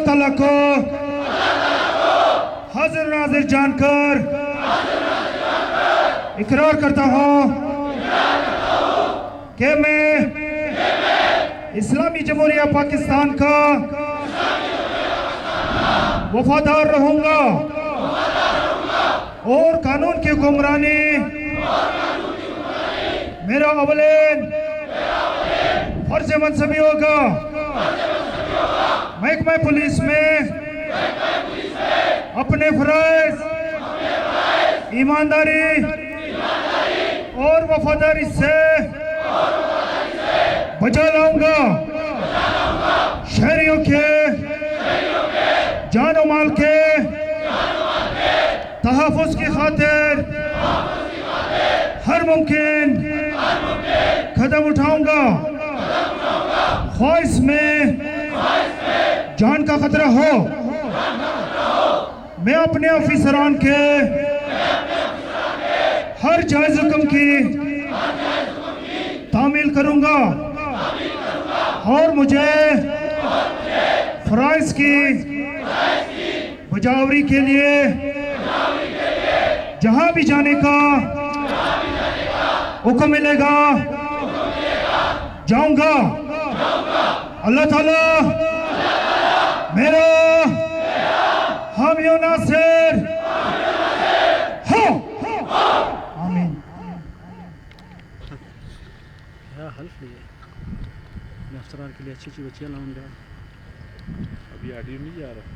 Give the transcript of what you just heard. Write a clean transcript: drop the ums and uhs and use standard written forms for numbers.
تعالیٰ کو حاضر ناظر جان کر اقرار کرتا ہوں کہ میں اسلامی جمہوریہ پاکستان کا وفادار رہوں گا اور قانون کی حکمرانی میرا اولین فرض منصبی ہوگا۔ محکمہ پولیس میں اپنے فرائض ایمانداری اور وفاداری سے بجا لاؤں گا۔ شہریوں کے جان و مال کے تحفظ کی خاطر ہر ممکن قدم اٹھاؤں گا۔ خواہ اس میں جان کا خطرہ ہو، میں اپنے افسران کے ہر جائز حکم کی تعمیل کروں گا اور مجھے فرائض کی بجاوری کے لیے جہاں بھی جانے کا حکم ملے گا جاؤں گا۔ اللہ تعالیٰ میرا حامی و ناصر ہو۔ آمین۔ کیا حلف لیے میں افسران کے لیے اچھی اچھی بچیاں لاؤں گا۔ ابھی آڈیو نہیں جا رہا۔